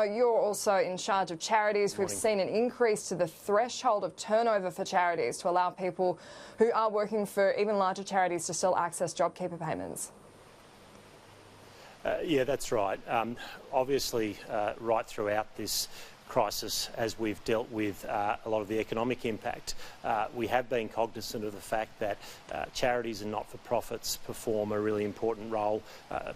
You're also in charge of charities. We've seen an increase to the threshold of turnover for charities to allow people who are working for even larger charities to still access JobKeeper payments. Yeah, that's right. Obviously, right throughout this crisis, as we've dealt with a lot of the economic impact, we have been cognizant of the fact that charities and not-for-profits perform a really important role,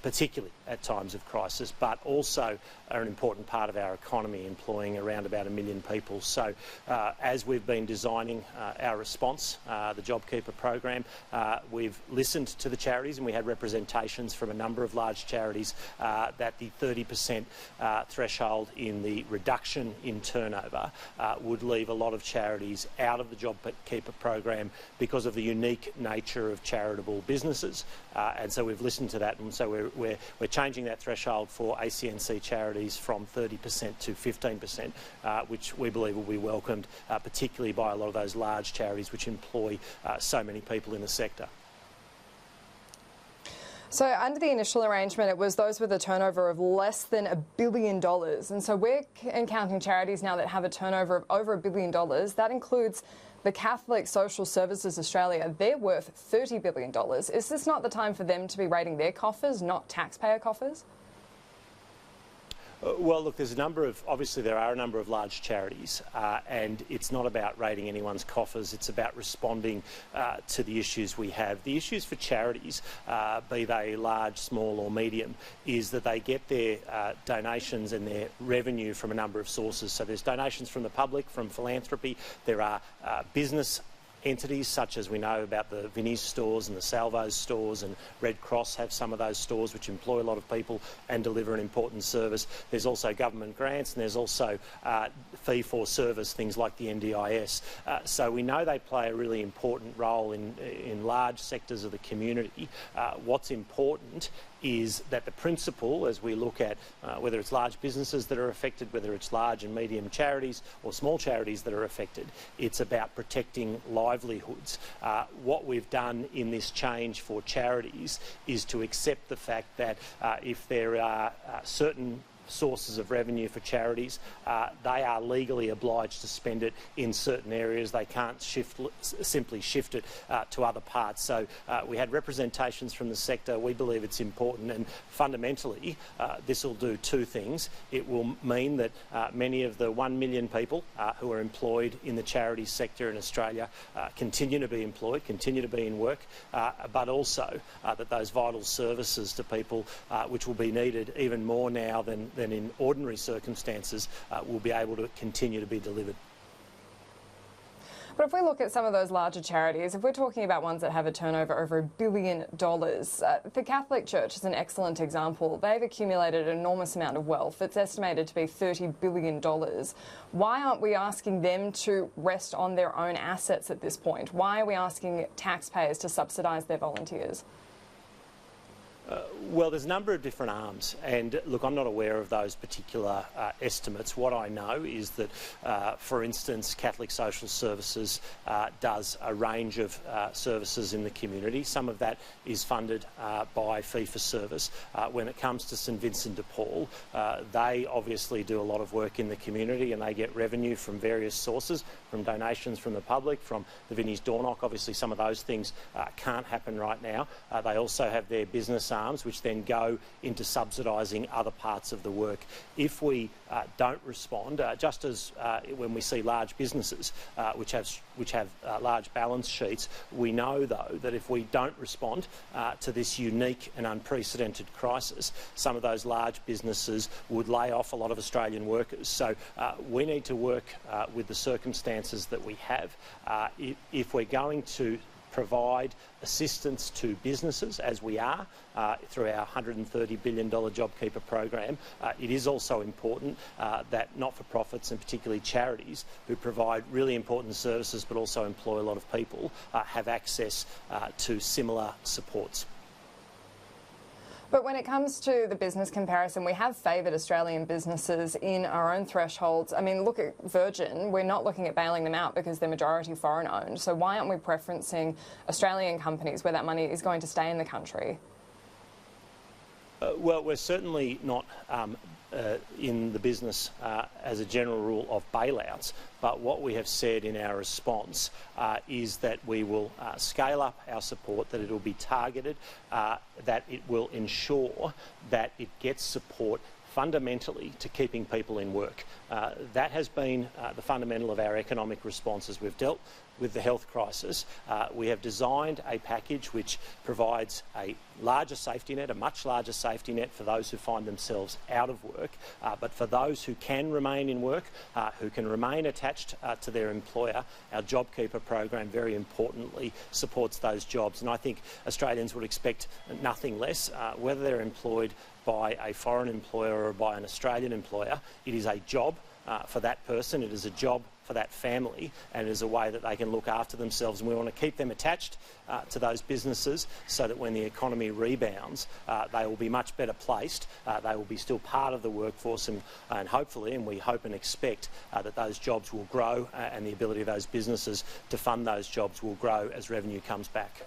particularly at times of crisis, but also are an important part of our economy, employing around about 1 million people. So as we've been designing our response, the JobKeeper program, we've listened to the charities, and we had representations from a number of large charities that the 30% threshold in the reduction in turnover would leave a lot of charities out of the JobKeeper program because of the unique nature of charitable businesses. And so we've listened to that, and so we're changing that threshold for ACNC charities from 30% to 15%, which we believe will be welcomed, particularly by a lot of those large charities which employ so many people in the sector. So under the initial arrangement, it was those with a turnover of less than $1 billion. And so we're encountering charities now that have a turnover of over $1 billion. That includes the Catholic Social Services Australia. They're worth $30 billion. Is this not the time for them to be raiding their coffers, not taxpayer coffers? Well, look, obviously there are a number of large charities, and it's not about raiding anyone's coffers, it's about responding to the issues we have. The issues for charities, be they large, small or medium, is that they get their donations and their revenue from a number of sources. So there's donations from the public, from philanthropy, there are business entities such as we know about the Vinnie's stores and the Salvo's stores, and Red Cross have some of those stores which employ a lot of people and deliver an important service. There's also government grants, and there's also fee-for-service, things like the NDIS. So we know they play a really important role in large sectors of the community. What's important is that the principle, as we look at whether it's large businesses that are affected, whether it's large and medium charities or small charities that are affected, it's about protecting livelihoods. What we've done in this change for charities is to accept the fact that if there are certain sources of revenue for charities, they are legally obliged to spend it in certain areas. They can't simply shift it to other parts. So we had representations from the sector. We believe it's important, and fundamentally this will do two things. It will mean that many of the 1 million people who are employed in the charities sector in Australia continue to be employed, continue to be in work, but also that those vital services to people which will be needed even more now than in ordinary circumstances will be able to continue to be delivered. But if we look at some of those larger charities, if we're talking about ones that have a turnover over $1 billion, the Catholic Church is an excellent example. They've accumulated an enormous amount of wealth. It's estimated to be $30 billion. Why aren't we asking them to rest on their own assets at this point? Why are we asking taxpayers to subsidise their volunteers? Well, there's a number of different arms, and look, I'm not aware of those particular estimates. What I know is that, for instance, Catholic Social Services does a range of services in the community. Some of that is funded by fee-for-service. When it comes to St Vincent de Paul, they obviously do a lot of work in the community, and they get revenue from various sources, from donations from the public, from the Vinnie's door knock. Obviously, some of those things can't happen right now. They also have their business arms, which then go into subsidising other parts of the work. If we don't respond, just as when we see large businesses which have large balance sheets, we know though that if we don't respond to this unique and unprecedented crisis, some of those large businesses would lay off a lot of Australian workers. So we need to work with the circumstances that we have. If we're going to provide assistance to businesses, as we are through our $130 billion JobKeeper program, it is also important that not-for-profits and particularly charities who provide really important services but also employ a lot of people have access to similar supports. But when it comes to the business comparison, we have favoured Australian businesses in our own thresholds. I mean, look at Virgin. We're not looking at bailing them out because they're majority foreign owned. So why aren't we preferencing Australian companies where that money is going to stay in the country? Well, we're certainly not in the business as a general rule of bailouts, but what we have said in our response is that we will scale up our support, that it will be targeted, that it will ensure that it gets support fundamentally to keeping people in work. That has been the fundamental of our economic response as we've dealt with the health crisis. We have designed a package which provides a larger safety net, a much larger safety net for those who find themselves out of work, but for those who can remain in work, who can remain attached to their employer, our JobKeeper program very importantly supports those jobs. And I think Australians would expect nothing less, whether they're employed by a foreign employer or by an Australian employer. It is a job for that person, it is a job for that family, and it is a way that they can look after themselves, and we want to keep them attached to those businesses so that when the economy rebounds, they will be much better placed, they will be still part of the workforce, and hopefully, and we hope and expect that those jobs will grow and the ability of those businesses to fund those jobs will grow as revenue comes back.